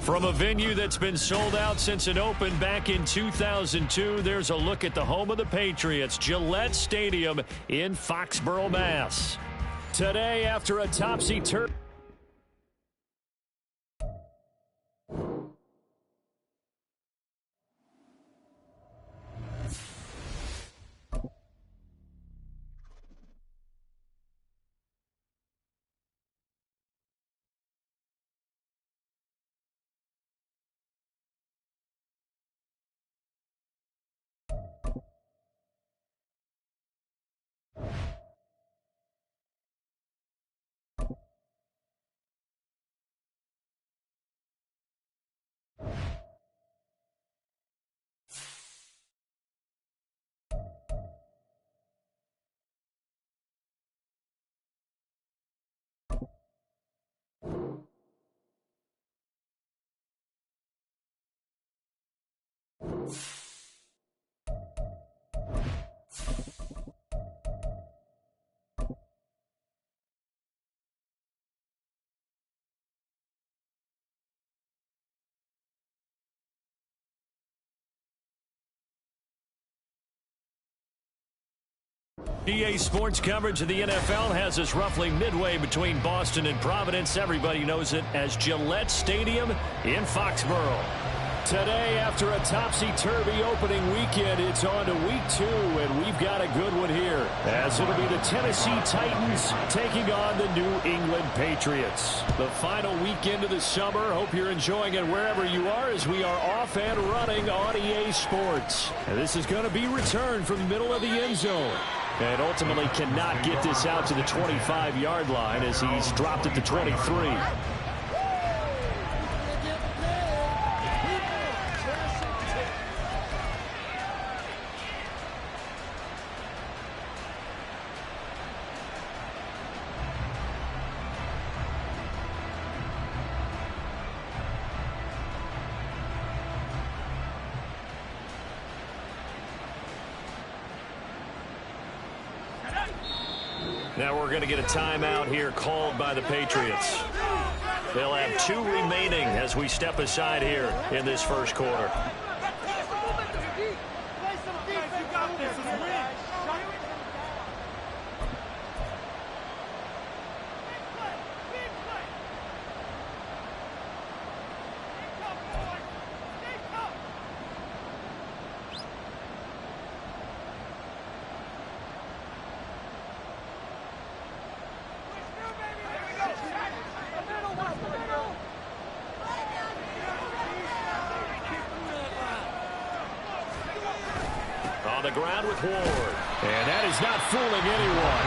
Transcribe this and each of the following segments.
From a venue that's been sold out since it opened back in 2002, there's a look at the home of the Patriots, Gillette Stadium in Foxborough, Mass. Today, after a topsy-turvy EA Sports coverage of the NFL has us roughly midway between Boston and Providence. Everybody knows it as Gillette Stadium in Foxborough. Today, after a topsy-turvy opening weekend, it's on to week 2, and we've got a good one here, as it'll be the Tennessee Titans taking on the New England Patriots. The final weekend of the summer. Hope you're enjoying it wherever you are, as we are off and running on EA Sports. And this is going to be returned from the middle of the end zone. And ultimately cannot get this out to the 25-yard line as he's dropped at the 23. Now we're going to get a timeout here called by the Patriots. They'll have 2 remaining as we step aside here in this first quarter. On the ground with Ward. And that is not fooling anyone.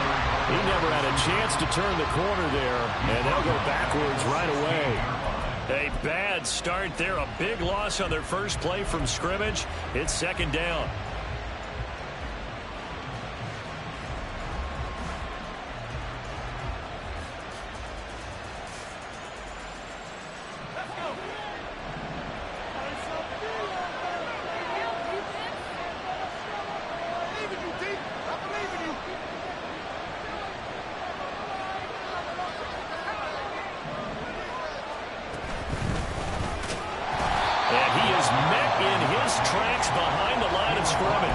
He never had a chance to turn the corner there, and they'll go backwards right away. A bad start there. A big loss on their first play from scrimmage. It's second down.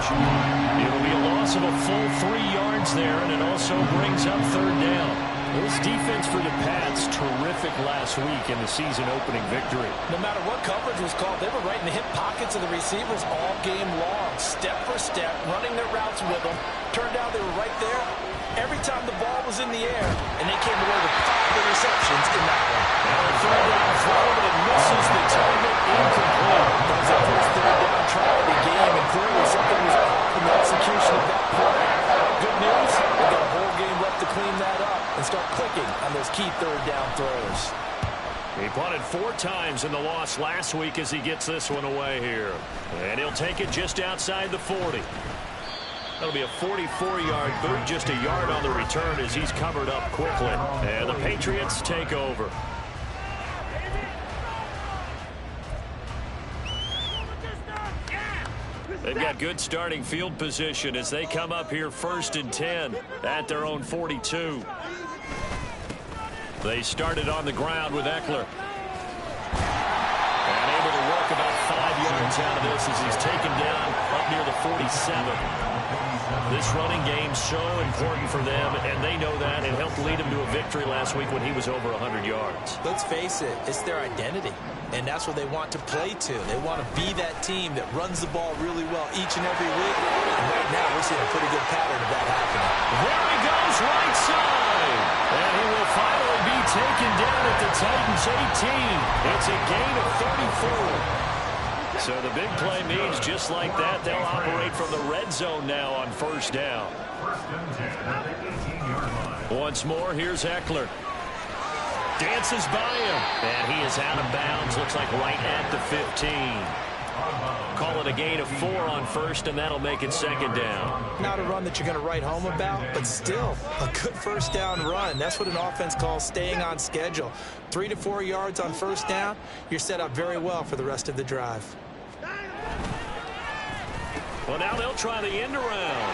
It'll be a loss of a full 3 yards there, and it also brings up third down. This defense for the Pats, terrific last week in the season-opening victory. No matter what coverage was called, they were right in the hip pockets of the receivers all game long, step for step, running their routes with them. Turned out they were right there every time the ball was in the air, and they came away with 5 interceptions in that one. Now a third down throw, but it misses the target, incomplete. That was the first third down try of the game, and clearly something was off in the execution of that play. Good news, they've got a whole game left to clean that up and start clicking on those key third down throws. He punted 4 times in the loss last week as he gets this one away here. And he'll take it just outside the 40. That'll be a 44-yard boot, just a yard on the return as he's covered up quickly. And the Patriots take over. They've got good starting field position as they come up here 1st and 10 at their own 42. They started on the ground with Eckler. yards out of this as he's taken down up near the 47. This running game so important for them, and they know that. It helped lead him to a victory last week when he was over 100 yards. Let's face it, it's their identity, and that's what they want to play to. They want to be that team that runs the ball really well each and every week. And right now, we're seeing a pretty good pattern of that happening. There he goes, right side. And he will finally be taken down at the Titans 18. It's a gain of 34. So the big play means just like that, they'll operate from the red zone now on first down. Once more, here's Eckler. Dances by him. And he is out of bounds. Looks like right at the 15. Call it a gain of 4 on first, and that'll make it second down. Not a run that you're going to write home about, but still a good first down run. That's what an offense calls staying on schedule. 3 to 4 yards on first down, you're set up very well for the rest of the drive. Well, now they'll try the end around.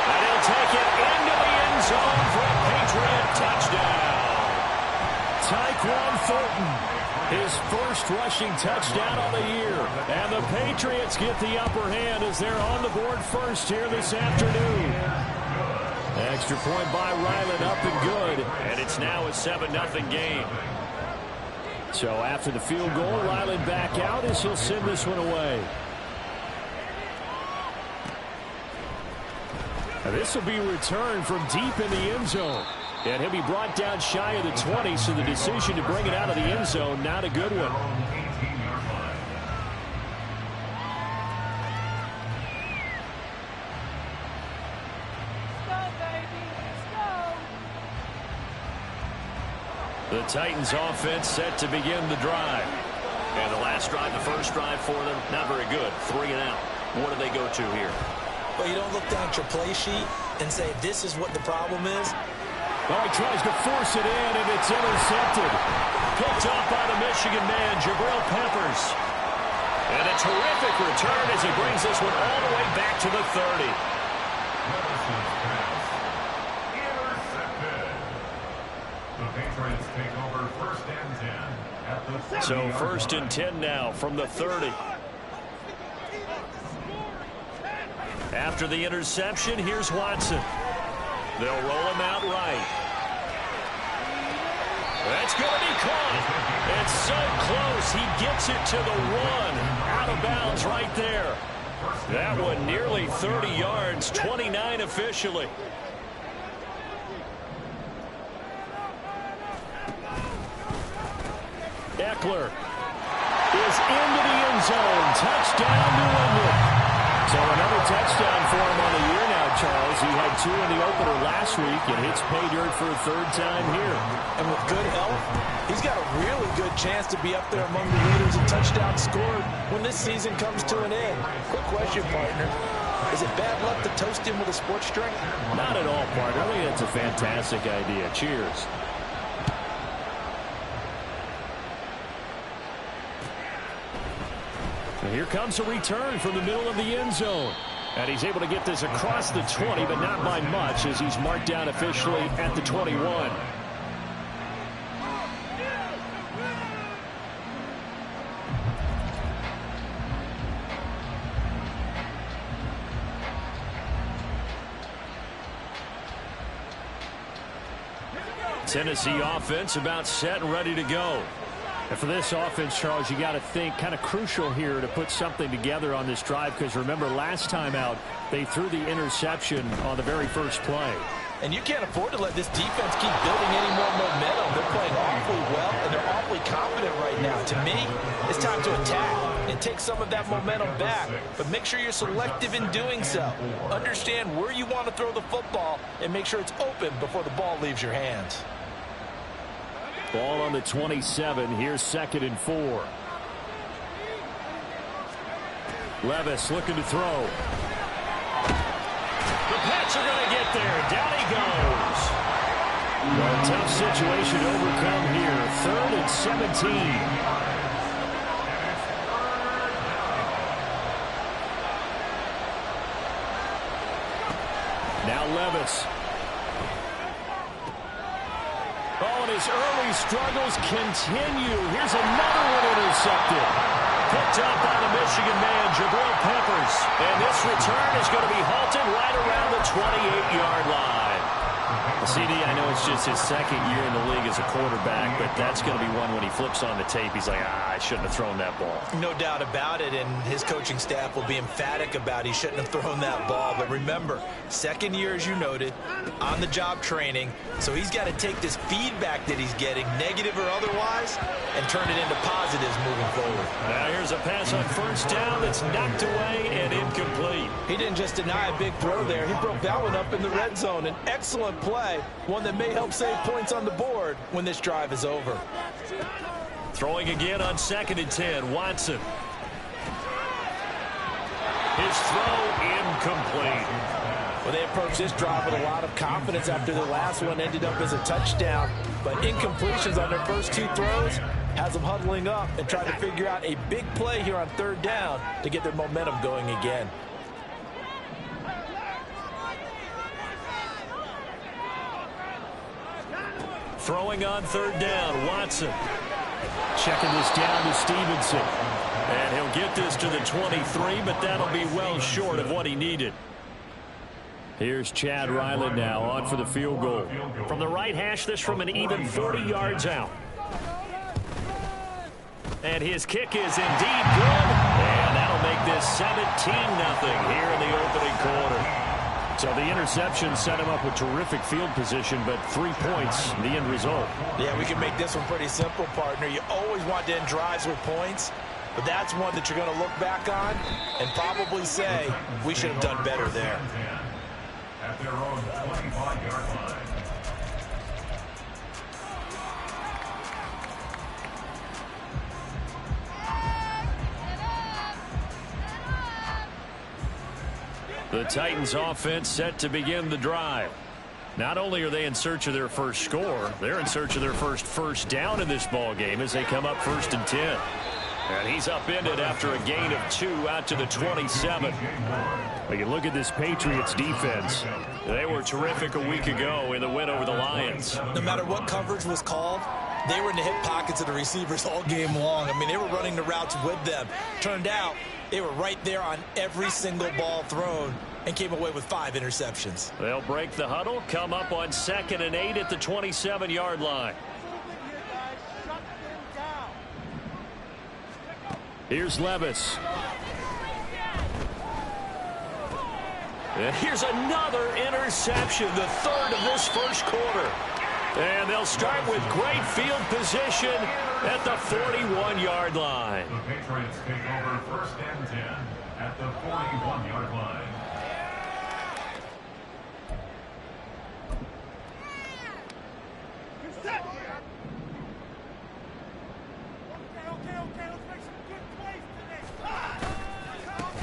And he'll take it into the end zone for a Patriot touchdown. Tyquan Thornton. His first rushing touchdown on the year. And the Patriots get the upper hand as they're on the board first here this afternoon. Extra point by Ryland, up and good. And it's now a 7-0 game. So after the field goal, Ryland back out as he'll send this one away. Now this will be returned from deep in the end zone. And he'll be brought down shy of the 20, so the decision to bring it out of the end zone, not a good one. The Titans offense set to begin the drive. And the last drive, the first drive for them, not very good. 3 and out. What do they go to here? Well, you don't look down at your play sheet and say, this is what the problem is. Oh, he tries to force it in, and it's intercepted. Picked off by the Michigan man, Jabril Peppers. And a terrific return as he brings this one all the way back to the 30. So first and 10 now from the 30. After the interception, here's Watson. They'll roll him out right. That's going to be caught. It's so close. He gets it to the 1. Out of bounds right there. That one nearly 30 yards, 29 officially. Eckler is into the end zone. Touchdown, New England. So another touchdown for him on the year now, Charles. He had 2 in the opener last week and hits pay dirt for a 3rd time here. And with good health, he's got a really good chance to be up there among the leaders in touchdowns scored when this season comes to an end. Quick question, partner. Is it bad luck to toast him with a sports drink? Not at all, partner. I think that's a fantastic idea. Cheers. And here comes a return from the middle of the end zone. And he's able to get this across the 20, but not by much, as he's marked down officially at the 21. Tennessee offense about set and ready to go. And for this offense, Charles, you got to think kind of crucial here to put something together on this drive, because remember last time out they threw the interception on the very first play. And you can't afford to let this defense keep building any more momentum. They're playing awfully well, and they're awfully confident right now. To me, it's time to attack and take some of that momentum back. But make sure you're selective in doing so. Understand where you want to throw the football and make sure it's open before the ball leaves your hands. Ball on the 27. Here's 2nd and 4. Levis looking to throw. The Pats are going to get there. Down he goes. Well, a tough situation to overcome here. 3rd and 17. Now Levis. Oh, and his early struggles continue. Here's another one intercepted. Picked up by the Michigan man, Jabril Peppers. And this return is going to be halted right around the 28-yard line. CD, I know it's just his second year in the league as a quarterback, but that's going to be one when he flips on the tape. He's like, I shouldn't have thrown that ball. No doubt about it, and his coaching staff will be emphatic about he shouldn't have thrown that ball. But remember, second year, as you noted, on-the-job training, so he's got to take this feedback that he's getting, negative or otherwise, and turn it into positives moving forward. Now here's a pass on first down that's knocked away and incomplete. He didn't just deny a big throw there. He broke that one up in the red zone. An excellent play, one that may help save points on the board when this drive is over. Throwing again on 2nd and 10, Watson. His throw incomplete. Well, they approached this drive with a lot of confidence after the last one ended up as a touchdown. But incompletions on their first two throws has them huddling up and trying to figure out a big play here on 3rd down to get their momentum going again. Throwing on 3rd down, Watson. Checking this down to Stevenson. And he'll get this to the 23, but that'll be well short of what he needed. Here's Chad Ryland now on for the field goal. From the right hash, this from an even 40 yards out. And his kick is indeed good. And that'll make this 17-0 here in the opening quarter. So the interception set him up with terrific field position, but 3 points, the end result. Yeah, we can make this one pretty simple, partner. You always want to end drives with points, but that's one that you're going to look back on and probably say, we should have done better there. At their own 25-yard line. The Titans offense set to begin the drive. Not only are they in search of their first score, they're in search of their first down in this ball game as they come up 1st and 10. And he's upended after a gain of 2 out to the 27. We can look at this Patriots defense. They were terrific a week ago in the win over the Lions. No matter what coverage was called, they were in the hip pockets of the receivers all game long. I mean, they were running the routes with them. Turned out they were right there on every single ball thrown and came away with 5 interceptions. They'll break the huddle, come up on 2nd and 8 at the 27-yard line. Here's Levis. And here's another interception, the 3rd of this first quarter. And they'll start with great field position at the 41-yard line. The Patriots take over 1st and 10 at the 41-yard line.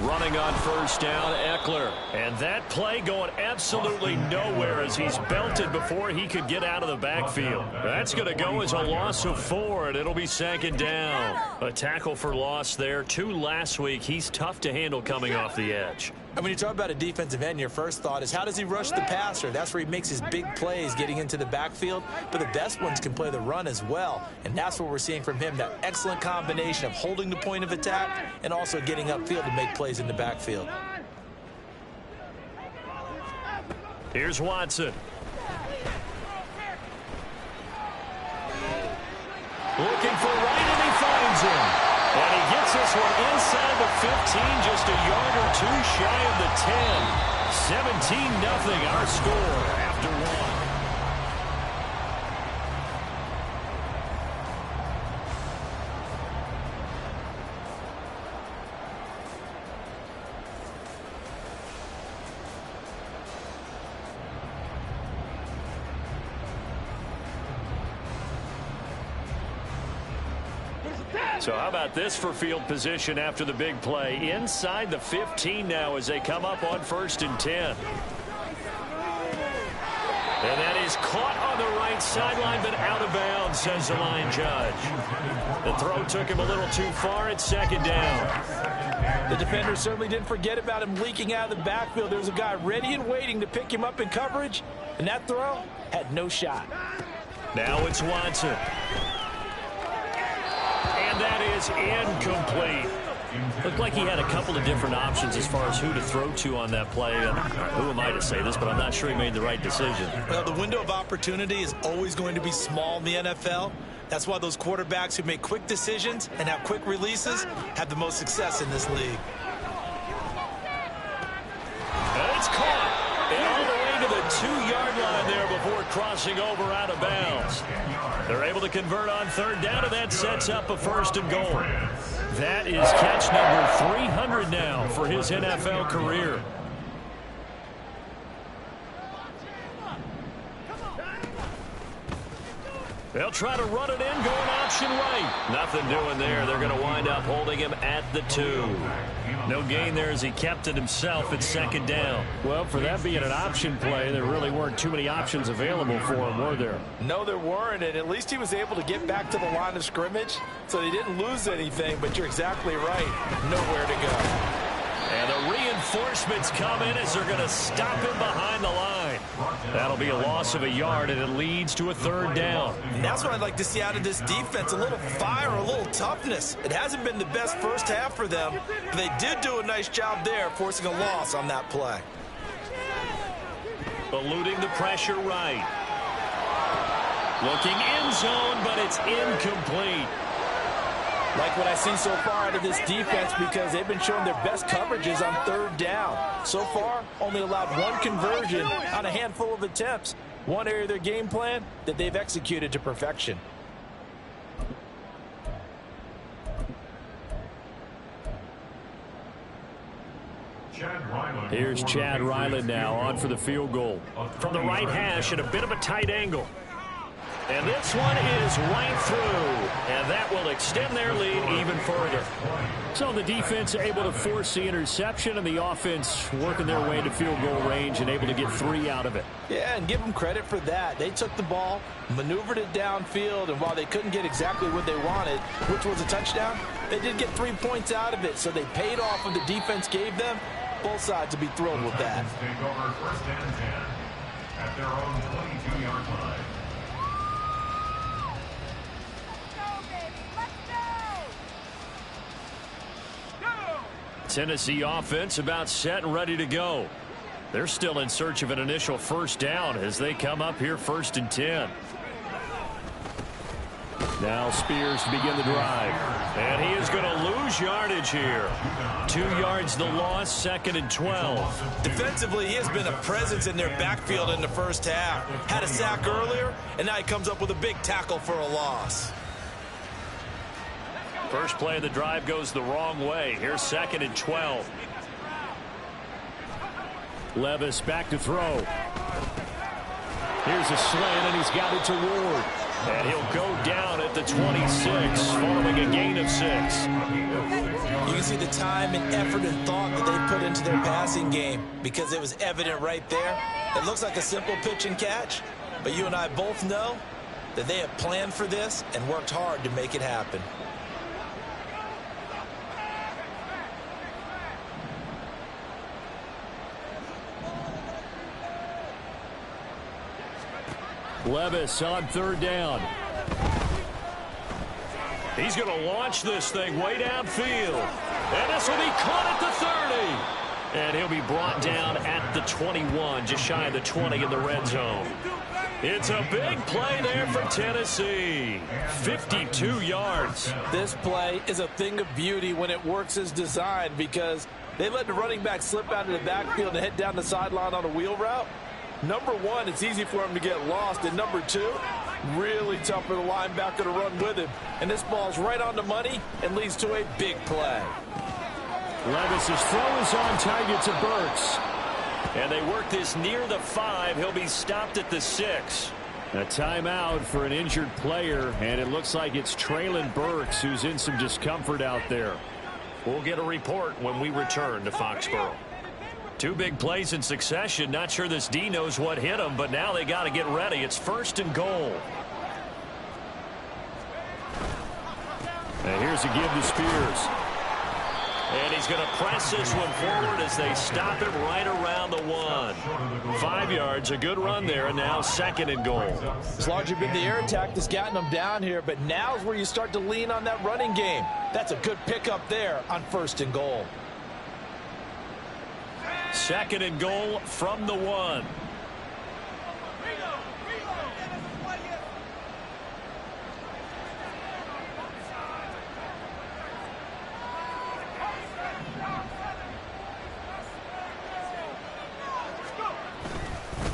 Running on first down, Eckler. And that play going absolutely nowhere as he's belted before he could get out of the backfield. That's going to go as a loss of 4, and it'll be 2nd down. A tackle for loss there. 2 last week. He's tough to handle coming off the edge. And when you talk about a defensive end, your first thought is, how does he rush the passer? That's where he makes his big plays, getting into the backfield. But the best ones can play the run as well. And that's what we're seeing from him, that excellent combination of holding the point of attack and also getting upfield to make plays in the backfield. Here's Watson. Looking for right, and he finds him. And he gets this one inside the 15, just a yard or 2 shy of the 10. 17-0 our score after 1. So how about this for field position after the big play? Inside the 15 now as they come up on 1st and 10. And that is caught on the right sideline, but out of bounds, says the line judge. The throw took him a little too far at 2nd down. The defender certainly didn't forget about him leaking out of the backfield. There was a guy ready and waiting to pick him up in coverage, and that throw had no shot. Now it's Watson. And that is incomplete. Looked like he had a couple of different options as far as who to throw to on that play. And who am I to say this, but I'm not sure he made the right decision. Well, the window of opportunity is always going to be small in the NFL. That's why those quarterbacks who make quick decisions and have quick releases have the most success in this league. And it's caught. And all the way to the 2-yard line there before crossing over out of bounds. They're able to convert on third down, and that sets up a first and goal. That is catch number 300 now for his NFL career. They'll try to run it in, going option right. Nothing doing there. They're going to wind up holding him at the 2. No gain there as he kept it himself at second down. Well, for that being an option play, there really weren't too many options available for him, were there? No, there weren't, and at least he was able to get back to the line of scrimmage, so they didn't lose anything, but you're exactly right. Nowhere to go. And the reinforcements come in as they're going to stop him behind the line. That'll be a loss of a yard, and it leads to a third down. And that's what I'd like to see out of this defense, a little fire, a little toughness. It hasn't been the best first half for them, but they did do a nice job there, forcing a loss on that play. Eluding the pressure right. Looking end zone, but it's incomplete. Like what I see so far out of this defense, because they've been showing their best coverages on third down. So far, only allowed one conversion on a handful of attempts. One area of their game plan that they've executed to perfection. Here's Chad Ryland now on for the field goal. From the right hash at a bit of a tight angle. And this one is right through. And that will extend their lead even further. So the defense able to force the interception, and the offense working their way to field goal range and able to get 3 out of it. Yeah, and give them credit for that. They took the ball, maneuvered it downfield, and while they couldn't get exactly what they wanted, which was a touchdown, they did get 3 points out of it. So they paid off what the defense gave them. Both sides to be thrilled with that. Take over first and 10 at their own 22-yard line. Tennessee offense about set and ready to go. They're still in search of an initial first down as they come up here first and 10. Now Spears to begin the drive. And he is going to lose yardage here. 2 yards the loss, second and 12. Defensively, he has been a presence in their backfield in the first half. Had a sack earlier, and now he comes up with a big tackle for a loss. First play of the drive goes the wrong way. Here's second and 12. Levis back to throw. Here's a slant, and he's got it to Ward. And he'll go down at the 26, following a gain of 6. You can see the time and effort and thought that they put into their passing game, because it was evident right there. It looks like a simple pitch and catch, but you and I both know that they have planned for this and worked hard to make it happen. Levis on third down. He's going to launch this thing way downfield. And this will be caught at the 30. And he'll be brought down at the 21, just shy of the 20 in the red zone. It's a big play there for Tennessee. 52 yards. This play is a thing of beauty when it works as designed, because they let the running back slip out of the backfield and head down the sideline on a wheel route. Number one, it's easy for him to get lost. And number two, really tough for the linebacker to run with him. And this ball's right on the money and leads to a big play. Levis's throw is on target to Burks. And they work this near the 5. He'll be stopped at the 6. A timeout for an injured player, and it looks like it's Traylon Burks who's in some discomfort out there. We'll get a report when we return to Foxborough. 2 big plays in succession. Not sure this D knows what hit him, but now they got to get ready. It's first and goal. And here's a give to Spears. And he's going to press this one forward as they stop it right around the 1. 5 yards, a good run there, and now 2nd and goal. It's largely been the air attack that's gotten them down here, but now's where you start to lean on that running game. That's a good pickup there on 1st and goal. 2nd and goal from the 1.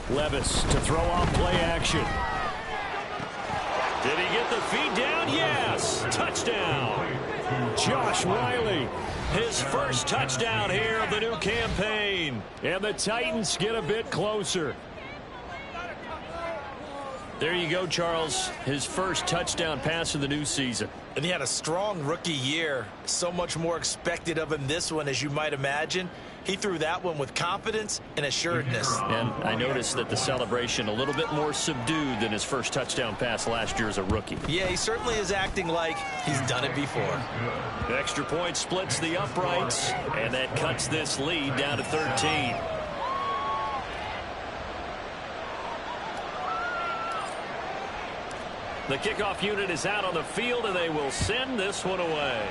Levis to throw off play action. Did he get the feed down? Yes. Touchdown. Josh Riley. His first touchdown here of the new campaign. And the Titans get a bit closer. There you go, Charles. His first touchdown pass of the new season. And he had a strong rookie year. So much more expected of him this one, as you might imagine. He threw that one with confidence and assuredness. And I noticed that the celebration a little bit more subdued than his first touchdown pass last year as a rookie. Yeah, he certainly is acting like he's done it before. The extra point splits the uprights, and that cuts this lead down to 13. The kickoff unit is out on the field, and they will send this one away.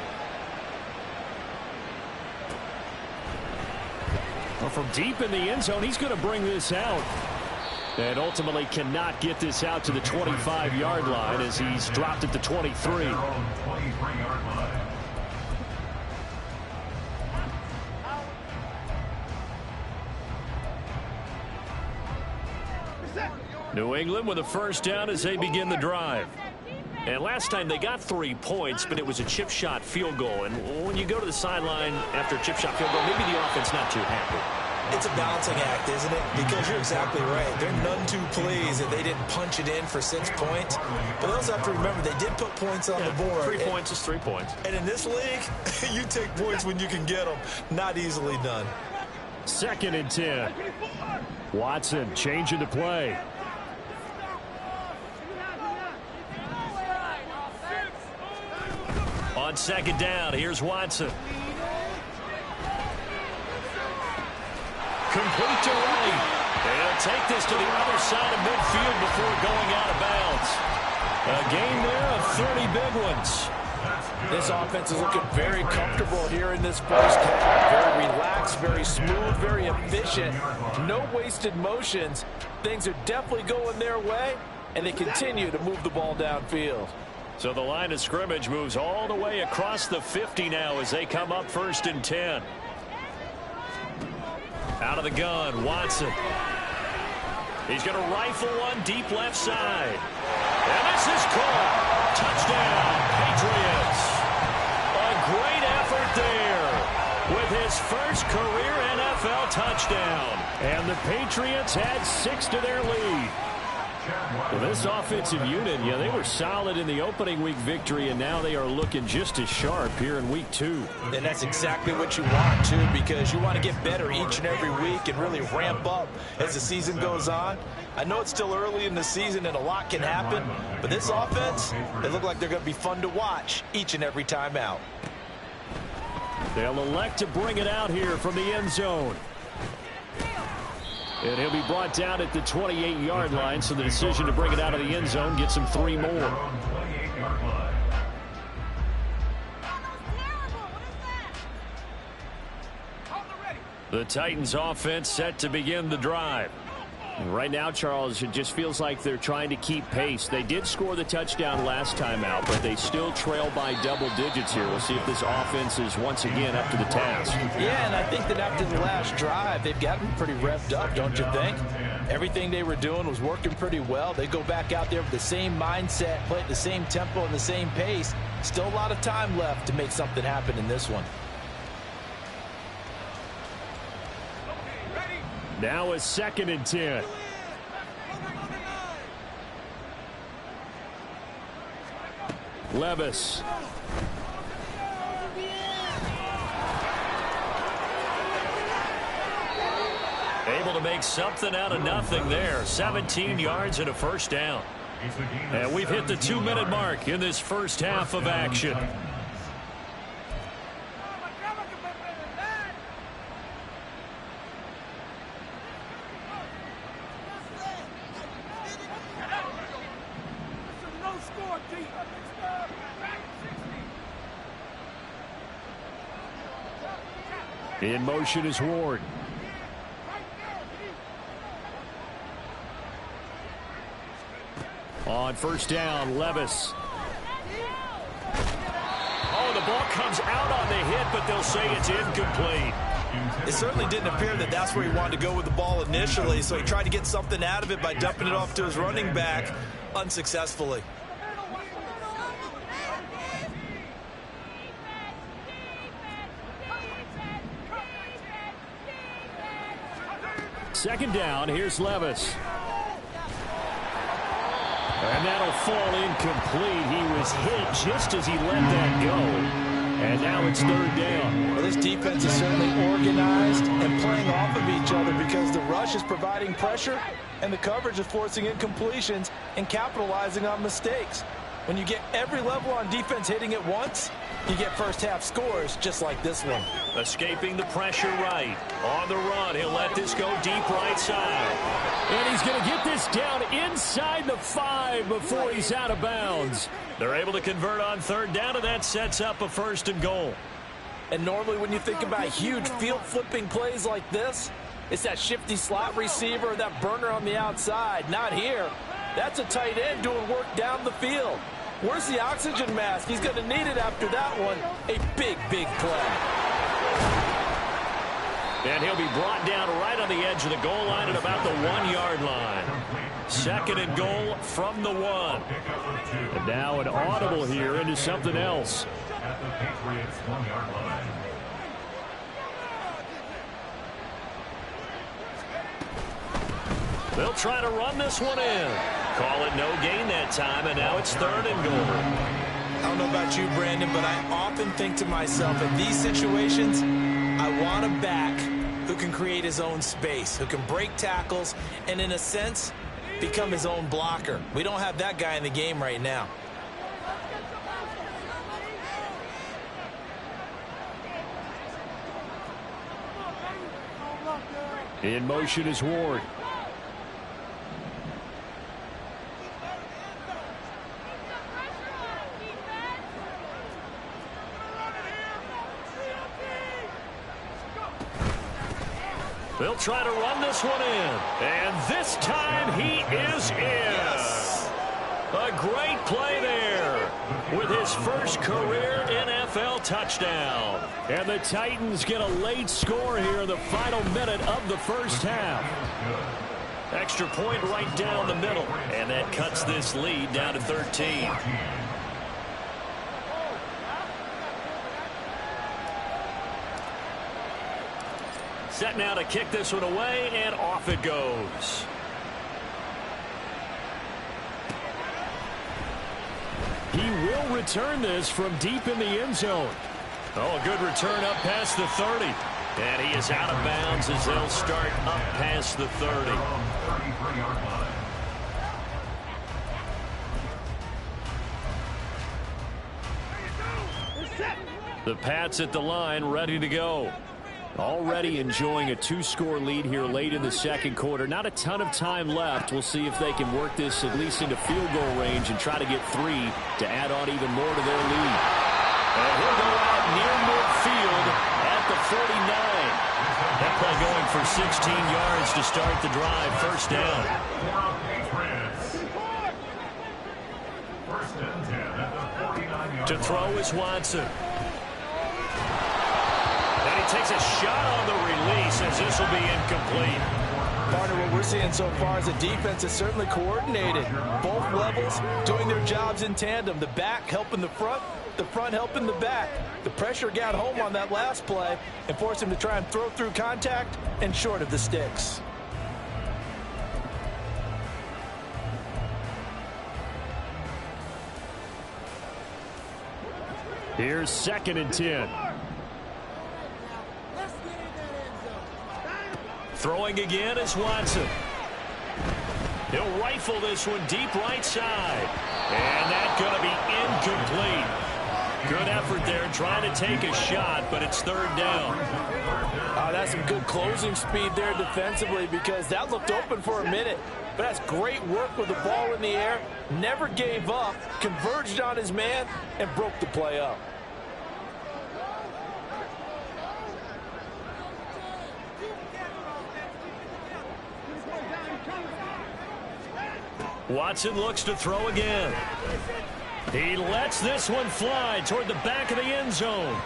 Well, from deep in the end zone, he's going to bring this out. And ultimately cannot get this out to the 25-yard line as he's dropped at the 23. New England with a first down as they begin the drive. And last time they got 3 points, but it was a chip shot field goal. And when you go to the sideline after a chip shot field goal, maybe the offense not too happy. It's a balancing act, isn't it? Because you're exactly right. They're none too pleased that they didn't punch it in for 6 points. But they also have to remember they did put points on the board. 3 points is 3 points. And in this league, you take points when you can get them. Not easily done. 2nd and 10. Watson changing the play. On 2nd down, here's Watson. Complete to right. They'll take this to the other side of midfield before going out of bounds. A gain there of 30 big ones. This offense is looking very comfortable here in this first half. Very relaxed, very smooth, very efficient. No wasted motions. Things are definitely going their way, and they continue to move the ball downfield. So the line of scrimmage moves all the way across the 50 now as they come up 1st and 10. Out of the gun, Watson. He's going to rifle one deep left side. And this is caught. Touchdown, Patriots. A great effort there with his first career NFL touchdown. And the Patriots add 6 to their lead. Well, this offensive unit, yeah, they were solid in the opening week victory, and now they are looking just as sharp here in week 2. And that's exactly what you want, too, because you want to get better each and every week and really ramp up as the season goes on. I know it's still early in the season and a lot can happen, but this offense, they look like they're going to be fun to watch each and every time out. They'll elect to bring it out here from the end zone. And he'll be brought down at the 28-yard line, so the decision to bring it out of the end zone gets him 3 more. The Titans offense set to begin the drive. Right now, Charles, it just feels like they're trying to keep pace. They did score the touchdown last time out, but they still trail by double digits here. We'll see if this offense is once again up to the task. Yeah, and I think that after the last drive, they've gotten pretty revved up, don't you think? Everything they were doing was working pretty well. They go back out there with the same mindset, play at the same tempo and the same pace. Still a lot of time left to make something happen in this one. Now a 2nd and 10. Levis. Able to make something out of nothing there. 17 yards and a first down. And we've hit the 2-minute mark in this first half of action. In motion is Ward. On first down, Levis. Oh, the ball comes out on the hit, but they'll say it's incomplete. It certainly didn't appear that that's where he wanted to go with the ball initially, so he tried to get something out of it by dumping it off to his running back unsuccessfully. Second down, here's Levis. And that'll fall incomplete. He was hit just as he let that go. And now it's third down. Well, this defense is certainly organized and playing off of each other because the rush is providing pressure and the coverage is forcing incompletions and capitalizing on mistakes. When you get every level on defense hitting at once, you get first half scores just like this one. Escaping the pressure right. On the run, he'll let this go deep right side. And he's going to get this down inside the 5 before he's out of bounds. They're able to convert on third down, and that sets up a first and goal. And normally when you think about huge field flipping plays like this, it's that shifty slot receiver or that burner on the outside. Not here. That's a tight end doing work down the field. Where's the oxygen mask? He's going to need it after that one. A big, big play. And he'll be brought down right on the edge of the goal line at about the 1-yard line. Second and goal from the 1. And now an audible here into something else. At the Patriots 1-yard line. They'll try to run this one in. Call it no gain that time, and now it's third and goal. I don't know about you, Brandon, but I often think to myself, in these situations, I want a back who can create his own space, who can break tackles, and in a sense, become his own blocker. We don't have that guy in the game right now. In motion is Ward. They'll try to run this one in. And this time he is in. Yes. A great play there with his first career NFL touchdown. And the Titans get a late score here in the final minute of the first half. Extra point right down the middle. And that cuts this lead down to 13. Set now to kick this one away, and off it goes. He will return this from deep in the end zone. Oh, a good return up past the 30. And he is out of bounds as they'll start up past the 30. The Pats at the line, ready to go. Already enjoying a 2-score lead here late in the second quarter. Not a ton of time left. We'll see if they can work this at least into field goal range and try to get 3 to add on even more to their lead. And he'll go out near midfield at the 49. That play going for 16 yards to start the drive. First down. First and 10 at the 49-yard To throw is Watson. And he takes a shot on the release as this will be incomplete. Partner, what we're seeing so far is the defense is certainly coordinated. Both levels doing their jobs in tandem. The back helping the front helping the back. The pressure got home on that last play and forced him to try and throw through contact and short of the sticks. Here's second and 10. Throwing again is Watson. He'll rifle this one deep right side. And that's going to be incomplete. Good effort there trying to take a shot, but it's third down. That's some good closing speed there defensively because that looked open for a minute. But that's great work with the ball in the air. Never gave up, converged on his man, and broke the play up. Watson looks to throw again. He lets this one fly toward the back of the end zone.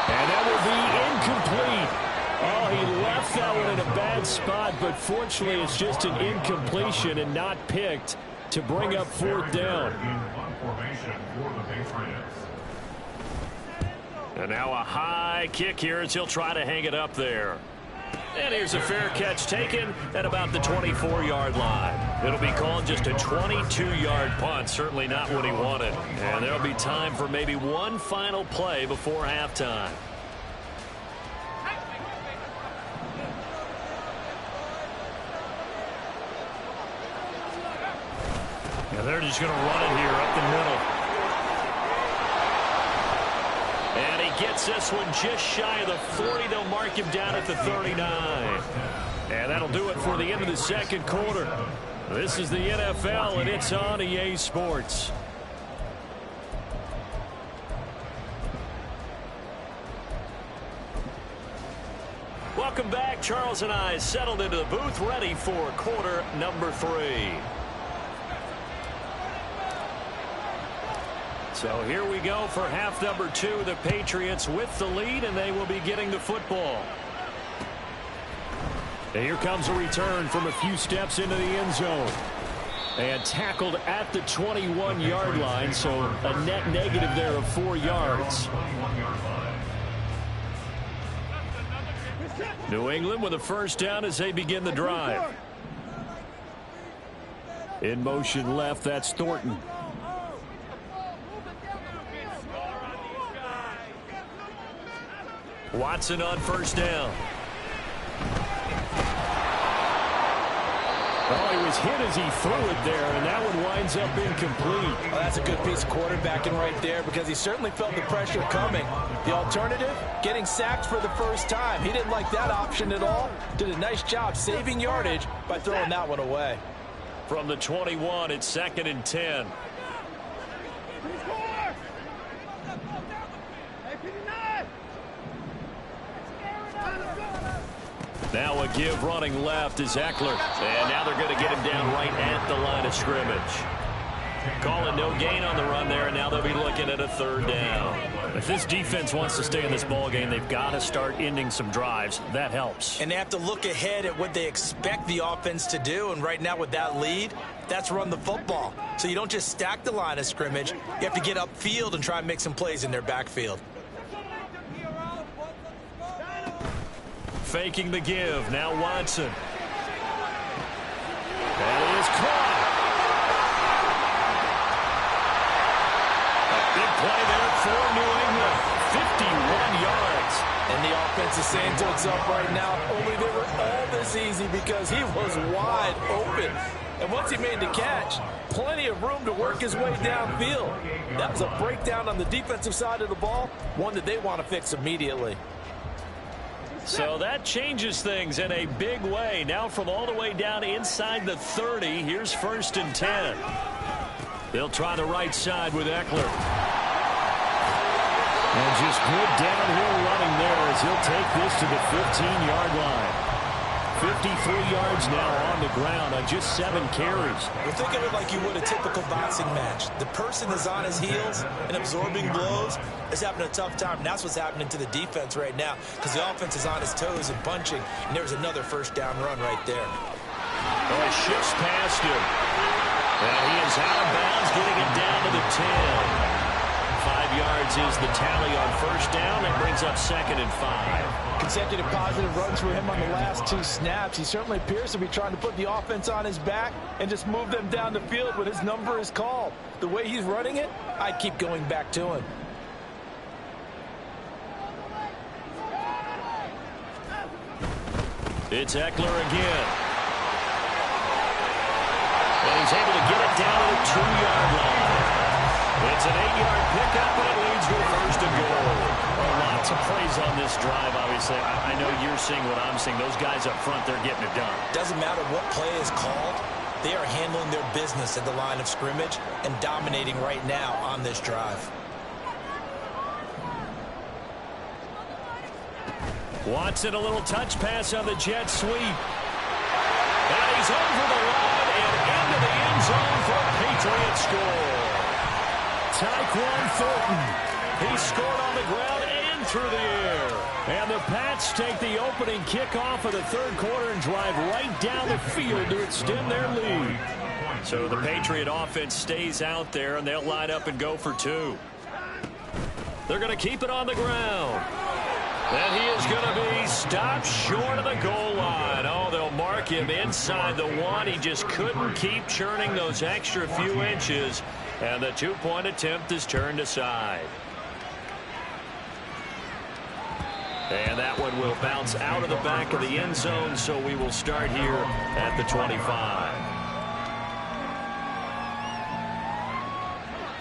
And that will be incomplete. Oh, he left that one in a bad spot, but fortunately it's just an incompletion and not picked to bring up fourth down. And now a high kick here as he'll try to hang it up there. And here's a fair catch taken at about the 24-yard line. It'll be called just a 22-yard punt. Certainly not what he wanted. And there'll be time for maybe one final play before halftime. Now they're just going to run it here up the middle. And he gets this one just shy of the 40. They'll mark him down at the 39. And that'll do it for the end of the second quarter. This is the NFL, and it's on EA Sports. Welcome back. Charles and I settled into the booth, ready for quarter number 3. So here we go for half number 2. The Patriots with the lead, and they will be getting the football. And here comes a return from a few steps into the end zone. And tackled at the 21-yard line, so a net negative there of 4 yards. New England with a first down as they begin the drive. In motion left, that's Thornton. Watson on first down. Oh, he was hit as he threw it there, and that one winds up incomplete. Well, that's a good piece of quarterbacking right there because he certainly felt the pressure coming. The alternative, getting sacked for the first time. He didn't like that option at all. Did a nice job saving yardage by throwing that one away. From the 21, it's 2nd and 10. Now a give running left is Eckler. And now they're going to get him down right at the line of scrimmage. Calling no gain on the run there, and now they'll be looking at a third down. If this defense wants to stay in this ballgame, they've got to start ending some drives. That helps. And they have to look ahead at what they expect the offense to do. And right now with that lead, that's run the football. So you don't just stack the line of scrimmage. You have to get upfield and try and make some plays in their backfield. Faking the give. Now Watson. That is caught. A big play there for New England. 51 yards. And the offense is saying to itself right now, only they were all this easy because he was wide open. And once he made the catch, plenty of room to work his way downfield. That was a breakdown on the defensive side of the ball, one that they want to fix immediately. So that changes things in a big way. Now from all the way down inside the 30, here's 1st and 10. They'll try the right side with Eckler. And just good downhill running there as he'll take this to the 15-yard line. 53 yards now on the ground on just 7 carries. Well, think of it like you would a typical boxing match. The person is on his heels and absorbing blows is having a tough time. And that's what's happening to the defense right now because the offense is on his toes and punching. And there's another first down run right there. Oh, he shifts past him. And he is out of bounds, getting it down to the 10. 5 yards is the tally on first down. That brings up 2nd and 5. Consecutive positive runs for him on the last 2 snaps. He certainly appears to be trying to put the offense on his back and just move them down the field when his number is called. The way he's running it, I'd keep going back to him. It's Eckler again. And he's able to get it down to the 2-yard line. It's an 8-yard pickup, and it leads drive, obviously, I know you're seeing what I'm seeing. Those guys up front, they're getting it done. Doesn't matter what play is called. They are handling their business at the line of scrimmage and dominating right now on this drive. Watson, a little touch pass on the jet sweep. And he's over the line and into the end zone for a Patriot score. Tyquan Thornton. He scored on the ground and through the air. And the Pats take the opening kickoff of the third quarter and drive right down the field to extend their lead. So the Patriot offense stays out there, and they'll line up and go for two. They're going to keep it on the ground. And he is going to be stopped short of the goal line. Oh, they'll mark him inside the one. He just couldn't keep churning those extra few inches. And the two-point attempt is turned aside. And that one will bounce out of the back of the end zone, so we will start here at the 25.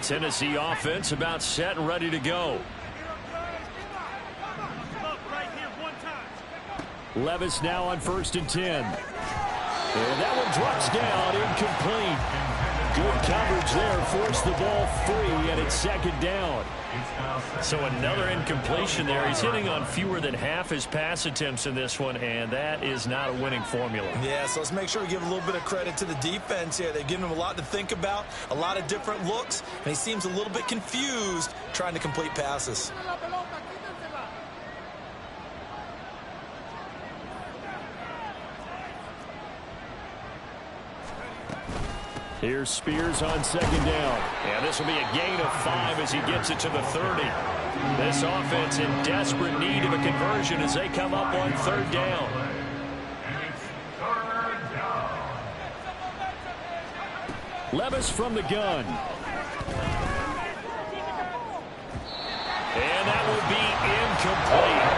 Tennessee offense about set and ready to go. Levis now on 1st and 10. And that one drops down, incomplete. Good coverage there, forced the ball free, and it's second down. So another incompletion there. He's hitting on fewer than half his pass attempts in this one, and that is not a winning formula. Yeah, so let's make sure we give a little bit of credit to the defense here. They've given him a lot to think about, a lot of different looks, and he seems a little bit confused trying to complete passes. Here's Spears on second down. And this will be a gain of 5 as he gets it to the 30. This offense in desperate need of a conversion as they come up on third down. Levis from the gun. And that will be incomplete.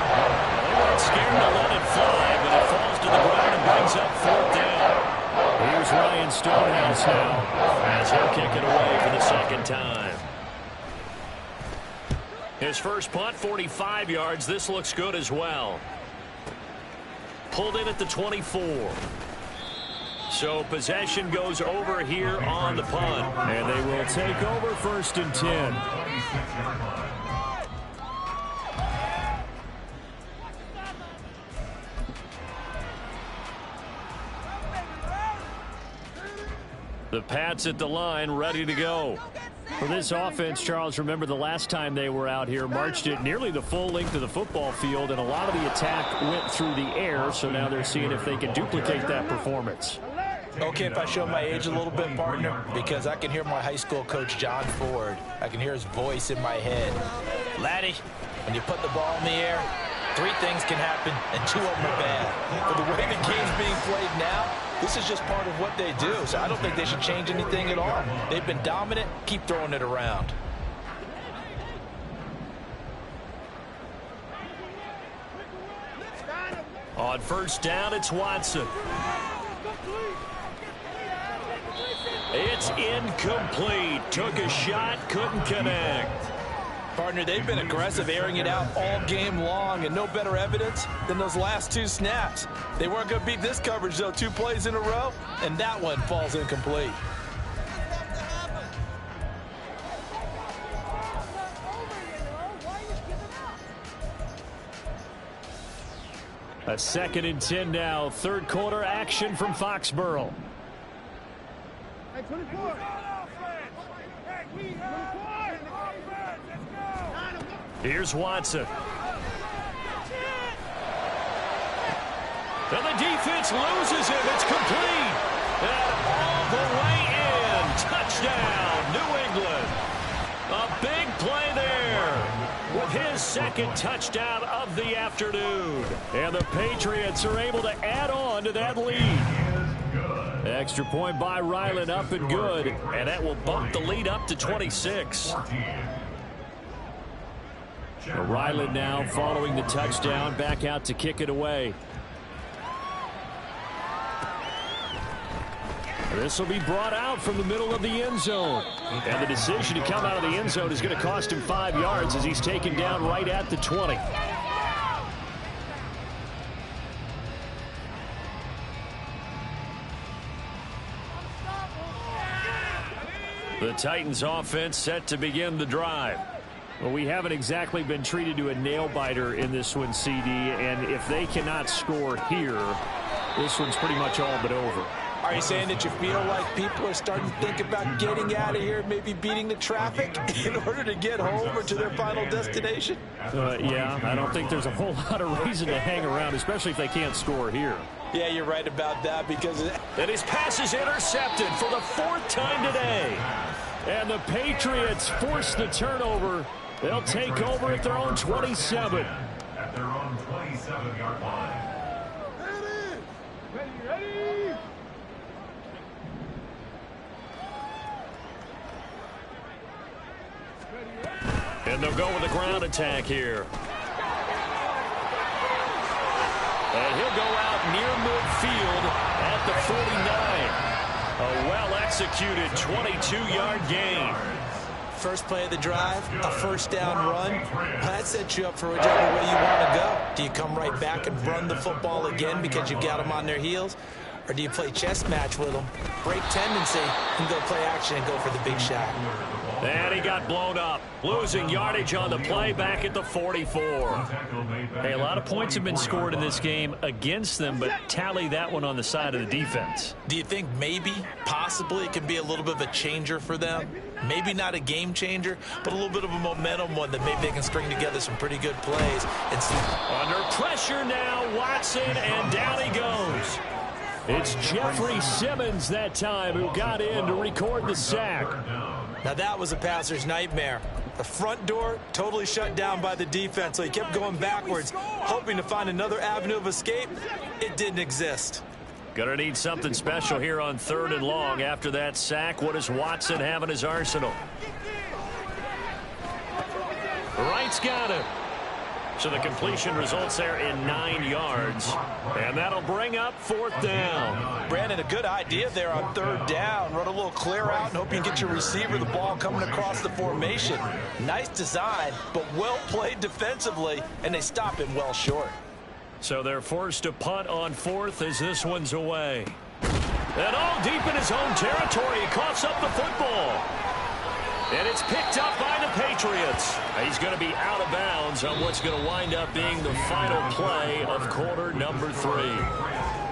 They weren't scared to let it fly, but it falls to the ground and brings up fourth down. Here's Ryan Stonehouse now as he'll kick it away for the second time. His first punt, 45 yards. This looks good as well. Pulled in at the 24. So possession goes over here on the punt. And they will take over 1st and 10. The Pats at the line, ready to go. For this offense, Charles, remember the last time they were out here, marched it nearly the full length of the football field, and a lot of the attack went through the air, so now they're seeing if they can duplicate that performance. Okay, if I show my age a little bit, partner, because I can hear my high school coach, John Ford. I can hear his voice in my head. Laddie, when you put the ball in the air, 3 things can happen, and 2 of them are bad. But the way the game's being played now, this is just part of what they do, so I don't think they should change anything at all. They've been dominant. Keep throwing it around. On first down, it's Watson. It's incomplete. Took a shot, couldn't connect. Partner, they've been aggressive, airing it out all game long, and no better evidence than those last 2 snaps. They weren't going to beat this coverage, though, 2 plays in a row, and that one falls incomplete. A 2nd and 10 now. Third quarter action from Foxborough. Here's Watson. And the defense loses him. It's complete. And all the way in. Touchdown, New England. A big play there with his 2nd touchdown of the afternoon. And the Patriots are able to add on to that lead. Extra point by Ryland, up and good. And that will bump the lead up to 26. Ryland now following the touchdown, back out to kick it away. This will be brought out from the middle of the end zone. And the decision to come out of the end zone is going to cost him 5 yards as he's taken down right at the 20. The Titans offense set to begin the drive. Well, we haven't exactly been treated to a nail-biter in this one, CD, and if they cannot score here, this one's pretty much all but over. Are you saying that you feel like people are starting to think about getting out of here, maybe beating the traffic in order to get home or to their final destination? Yeah, I don't think there's a whole lot of reason to hang around, especially if they can't score here. Yeah, you're right about that because... And his pass is intercepted for the 4th time today. And the Patriots force the turnover. They'll take over at their own 27. At their own 27-yard line. Ready. And they'll go with a ground attack here. And he'll go out near midfield at the 49. A well-executed 22-yard gain. First play of the drive, a first down run. That sets you up for whichever way you want to go. Do you come right back and run the football again because you've got them on their heels? Or do you play chess match with them, break tendency, and go play action and go for the big shot? And he got blown up, losing yardage on the play back at the 44. Hey, a lot of points have been scored in this game against them, but tally that one on the side of the defense. Do you think maybe, possibly, it can be a little bit of a changer for them? Maybe not a game changer, but a little bit of a momentum one that maybe they can string together some pretty good plays. Under pressure now, Watson, and down he goes. It's Jeffrey Simmons that time who got in to record the sack. Now that was a passer's nightmare. The front door totally shut down by the defense, so he kept going backwards, hoping to find another avenue of escape. It didn't exist. Gonna need something special here on 3rd and long after that sack. What does Watson have in his arsenal? Wright's got it. So the completion results there in 9 yards. And that'll bring up 4th down. Brandon, a good idea there on 3rd down. Run a little clear out and hope you can get your receiver the ball coming across the formation. Nice design, but well played defensively, and they stop him well short. So they're forced to punt on 4th as this one's away. And all deep in his own territory, he coughs up the football. And it's picked up by the Patriots. He's going to be out of bounds on what's going to wind up being the final play of quarter number 3.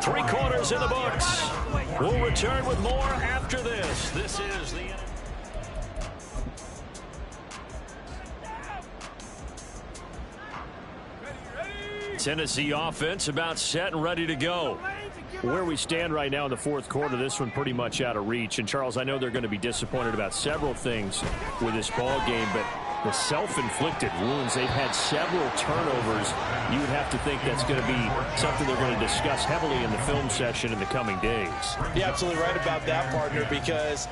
3 quarters in the books. We'll return with more after this. This is the... Tennessee offense about set and ready to go. Where we stand right now in the 4th quarter, this one pretty much out of reach. And, Charles, I know they're going to be disappointed about several things with this ball game, but the self-inflicted wounds, they've had several turnovers. You would have to think that's going to be something they're going to discuss heavily in the film session in the coming days. You're absolutely right about that, partner, because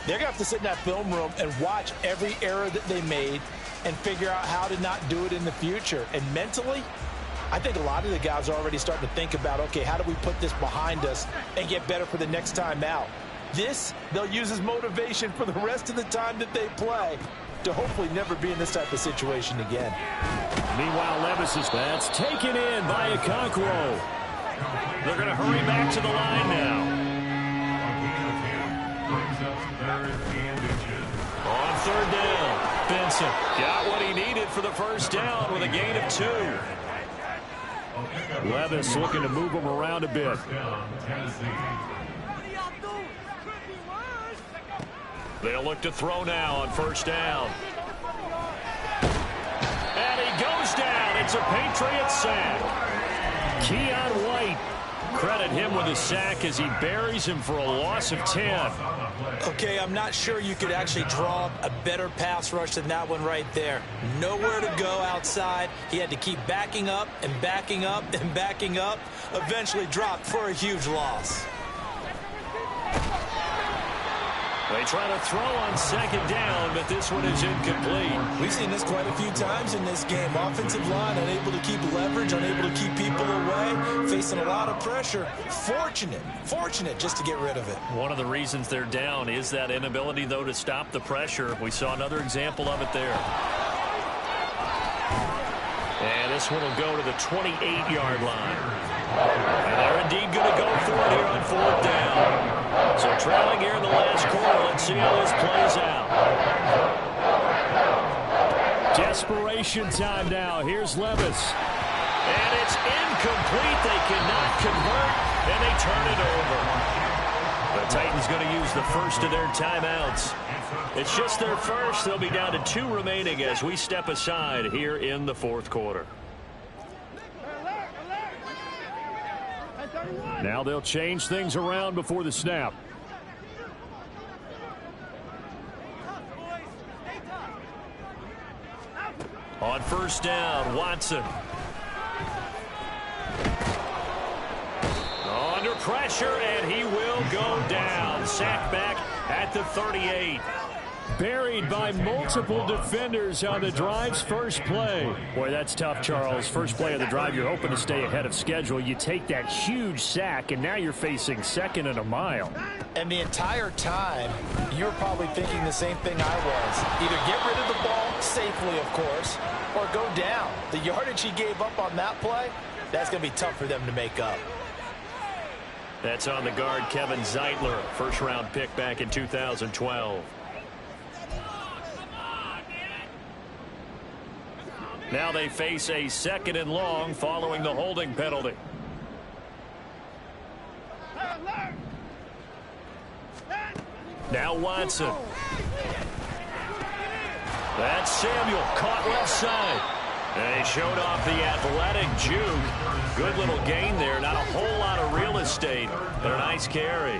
they're going to have to sit in that film room and watch every error that they made and figure out how to not do it in the future. And mentally, I think a lot of the guys are already starting to think about, okay, how do we put this behind us and get better for the next time out? This, they'll use as motivation for the rest of the time that they play to hopefully never be in this type of situation again. Meanwhile, that's taken in by Okonkwo. They're going to hurry back to the line now. On 3rd down, Benson got what he needed for the first down with a gain of 2. Levis looking to move him around a bit. They'll look to throw now on 1st down. And he goes down. It's a Patriot sack. Keon White. Credit him with a sack as he buries him for a loss of 10. Okay, I'm not sure you could actually draw a better pass rush than that one right there. Nowhere to go outside. He had to keep backing up and backing up and backing up. Eventually dropped for a huge loss. They try to throw on 2nd down, but this one is incomplete. We've seen this quite a few times in this game. Offensive line unable to keep leverage, unable to keep people away, facing a lot of pressure. Fortunate just to get rid of it. One of the reasons they're down is that inability, though, to stop the pressure. We saw another example of it there. And this one will go to the 28-yard line. And they're indeed going to go for it here on 4th down. So trailing here in the last quarter. Let's see how this plays out. Desperation time now. Here's Levis. And it's incomplete. They cannot convert, and they turn it over. The Titans going to use the first of their timeouts. It's just their first. They'll be down to 2 remaining as we step aside here in the 4th quarter. Now they'll change things around before the snap. On 1st down, Watson. Under pressure, and he will go down. Sacked back at the 38. Buried by multiple defenders on the drive's first play. Boy, that's tough, Charles. First play of the drive, you're hoping to stay ahead of schedule. You take that huge sack, and now you're facing 2nd and a mile. And the entire time, you're probably thinking the same thing I was. Either get rid of the ball safely, of course, or go down. The yardage he gave up on that play, that's going to be tough for them to make up. That's on the guard, Kevin Zeitler. First-round pick back in 2012. Now they face a 2nd and long following the holding penalty. Now Watson. That's Samuel, caught left side. And he showed off the athletic juke. Good little gain there. Not a whole lot of real estate, but a nice carry.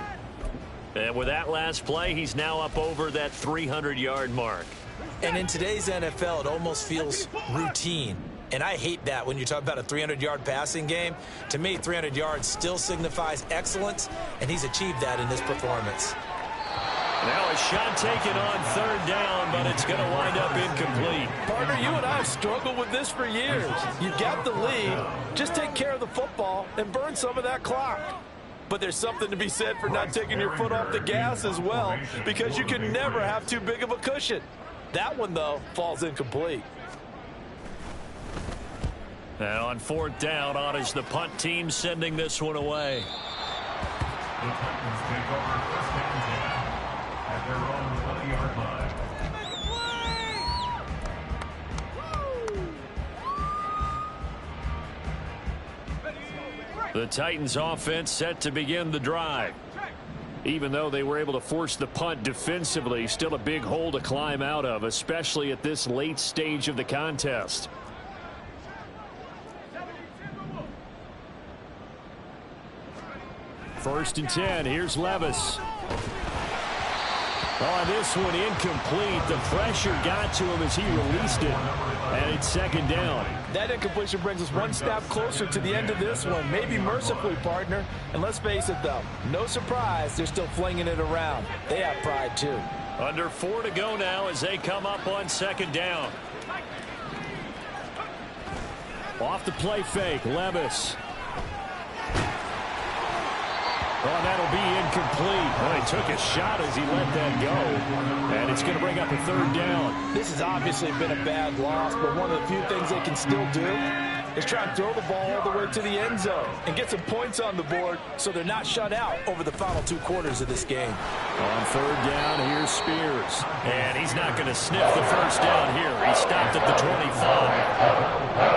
And with that last play, he's now up over that 300-yard mark. And in today's NFL, it almost feels routine. And I hate that when you talk about a 300-yard passing game. To me, 300 yards still signifies excellence, and he's achieved that in this performance. Now a shot taken on 3rd down, but it's going to wind up incomplete. Partner, you and I have struggled with this for years. You got the lead. Just take care of the football and burn some of that clock. But there's something to be said for not taking your foot off the gas as well, because you can never have too big of a cushion. That one, though, falls incomplete. And on 4th down, on is the punt team sending this one away. The Titans take over 1st and 10 at their own 20-yard line. The Titans offense set to begin the drive. Even though they were able to force the punt defensively, still a big hole to climb out of, especially at this late stage of the contest. First and 10. Here's Levis. On this one, incomplete. The pressure got to him as he released it. And it's 2nd down. That incompletion brings us one step closer to the end of this one. Maybe mercifully, partner. And let's face it, though, no surprise, they're still flinging it around. They have pride, too. Under 4 to go now as they come up on 2nd down. Off the play fake, Levis. Oh, that'll be incomplete. Well, he took a shot as he let that go. And it's going to bring up a 3rd down. This has obviously been a bad loss, but one of the few things they can still do is try and throw the ball all the way to the end zone and get some points on the board so they're not shut out over the final 2 quarters of this game. On 3rd down, here's Spears. And he's not going to sniff the 1st down here. He stopped at the 25. All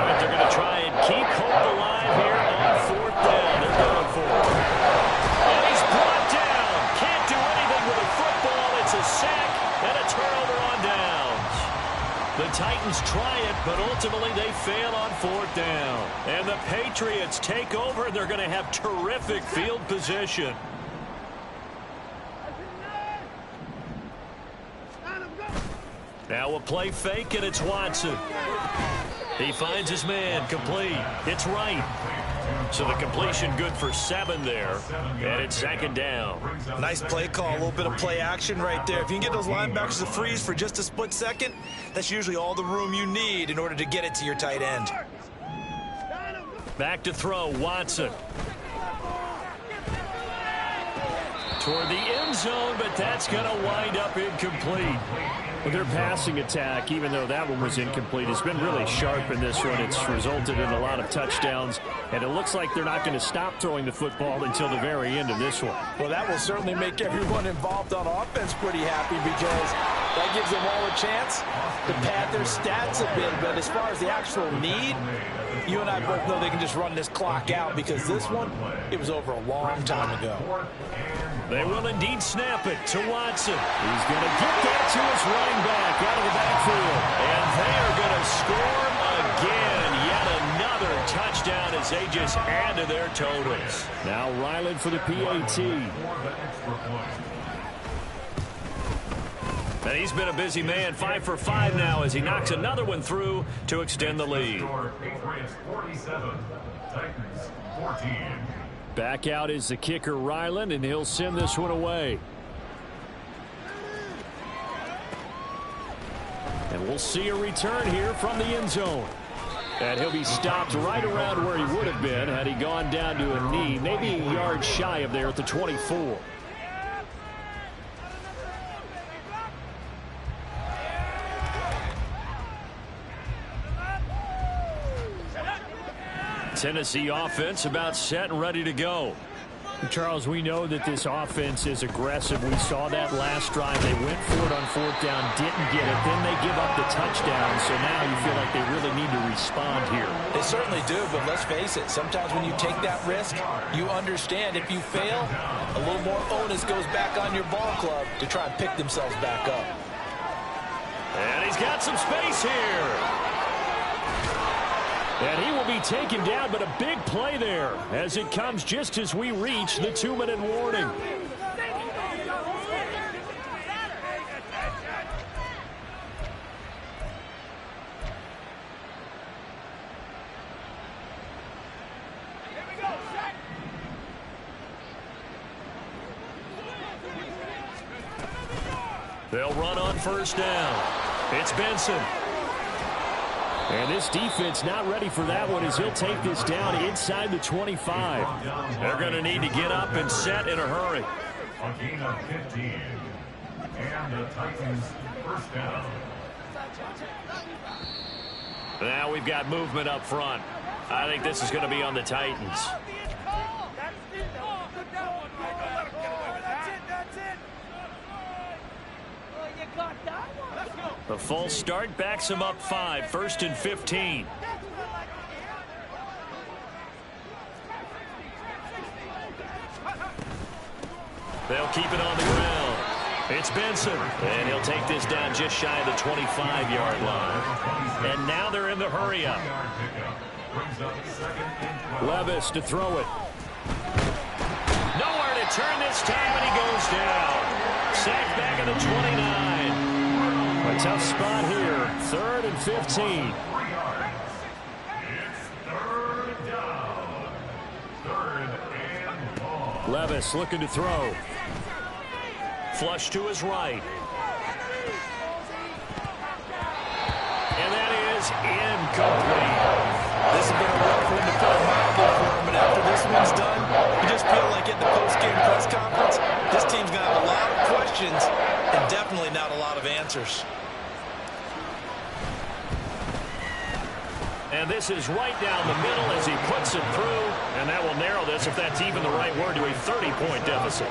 right, they're going to try and keep hope alive here on 4th down. They're going for it. And he's brought down. Can't do anything with a football. It's a sack and a turnover on downs. The Titans try it, but ultimately they fail on 4th down. And the Patriots take over. They're going to have terrific field position. Now a play fake, and it's Watson. He finds his man, complete. It's right. So the completion good for 7 there, and it's 2nd down. Nice play call, a little bit of play action right there. If you can get those linebackers to freeze for just a split second, that's usually all the room you need in order to get it to your tight end. Back to throw, Watson. Toward the end zone, but that's going to wind up incomplete. Well, their passing attack, even though that one was incomplete, has been really sharp in this one. It's resulted in a lot of touchdowns, and it looks like they're not going to stop throwing the football until the very end of this one. Well, that will certainly make everyone involved on offense pretty happy because that gives them all a chance to pad their stats a bit. But as far as the actual need, you and I both know they can just run this clock out because this one, it was over a long time ago. They will indeed snap it to Watson. He's going to get that to his running back out of the backfield. And they are going to score again. Yet another touchdown as they just add to their totals. Now Ryland for the PAT. And he's been a busy man, 5 for 5 now as he knocks another one through to extend the lead. Patriots 47, Titans 14. Back out is the kicker, Ryland, and he'll send this one away. And we'll see a return here from the end zone. And he'll be stopped right around where he would have been had he gone down to a knee, maybe a yard shy of there at the 24. Tennessee offense about set and ready to go. Charles, we know that this offense is aggressive. We saw that last drive. They went for it on 4th down, didn't get it. Then they give up the touchdown. So now you feel like they really need to respond here. They certainly do, but let's face it. Sometimes when you take that risk, you understand if you fail, a little more onus goes back on your ball club to try and pick themselves back up. And he's got some space here. And he will be taken down, but a big play there as it comes just as we reach the 2-minute warning. They'll run on 1st down. It's Benson. And this defense not ready for that one as he'll take this down inside the 25. They're going to need to get up and set in a hurry. A gain of 15. And the Titans 1st down. Now we've got movement up front. I think this is going to be on the Titans. The false start backs him up 5, 1st and 15. They'll keep it on the ground. It's Benson, and he'll take this down just shy of the 25-yard line. And now they're in the hurry-up. Levis to throw it. Nowhere to turn this time, and he goes down. Sacked back at the 29. A tough spot here. 3rd and 15. It's 3rd down. 3rd and long. Levis looking to throw. Flush to his right. And that is incomplete. This has been a rough one to put a mouthful for him, but after this one's done, you just feel like at the post-game press conference, this team's going to have a lot of questions and definitely not a lot of answers. And this is right down the middle as he puts it through. And that will narrow this, if that's even the right word, to a 30-point deficit.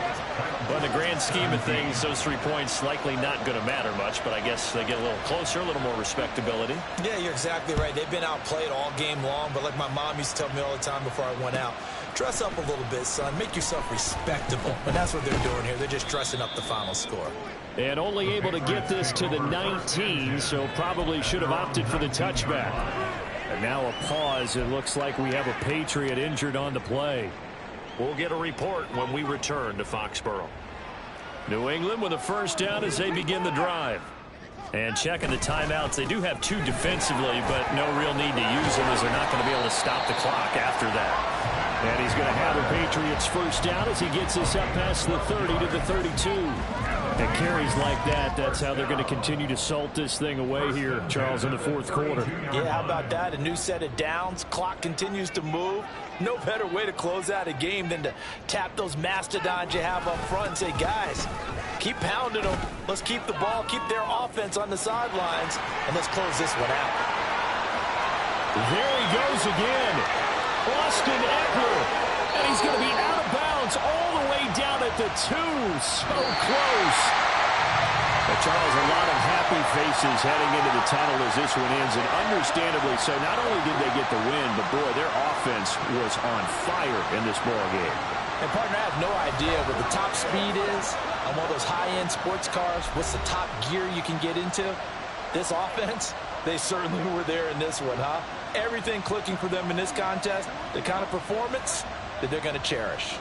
But in the grand scheme of things, those 3 points likely not going to matter much. But I guess they get a little closer, a little more respectability. Yeah, you're exactly right. They've been outplayed all game long. But like my mom used to tell me all the time before I went out, dress up a little bit, son. Make yourself respectable. And that's what they're doing here. They're just dressing up the final score. And only able to get this to the 19, so probably should have opted for the touchback. And now a pause. It looks like we have a Patriot injured on the play. We'll get a report when we return to Foxborough. New England with a 1st down as they begin the drive. And checking the timeouts, they do have 2 defensively, but no real need to use them as they're not going to be able to stop the clock after that. And he's going to have a Patriots 1st down as he gets us up past the 30 to the 32. And carries like that, that's how they're going to continue to salt this thing away here, Charles, in the 4th quarter. Yeah, how about that? A new set of downs. Clock continues to move. No better way to close out a game than to tap those mastodons you have up front and say, guys, Keep pounding them. Let's keep the ball, keep their offense on the sidelines, and let's close this one out. There he goes again. Austin Eckler. And he's going to be out of bounds all the way down at the 2. So close. But Charles, a lot of happy faces heading into the tunnel as this one ends, and understandably so. Not only did they get the win, but boy, their offense was on fire in this ball game. And partner, I have no idea what the top speed is on one of those high-end sports cars. What's the top gear you can get into? This offense, they certainly were there in this one, huh? Everything clicking for them in this contest, the kind of performance that they're going to cherish.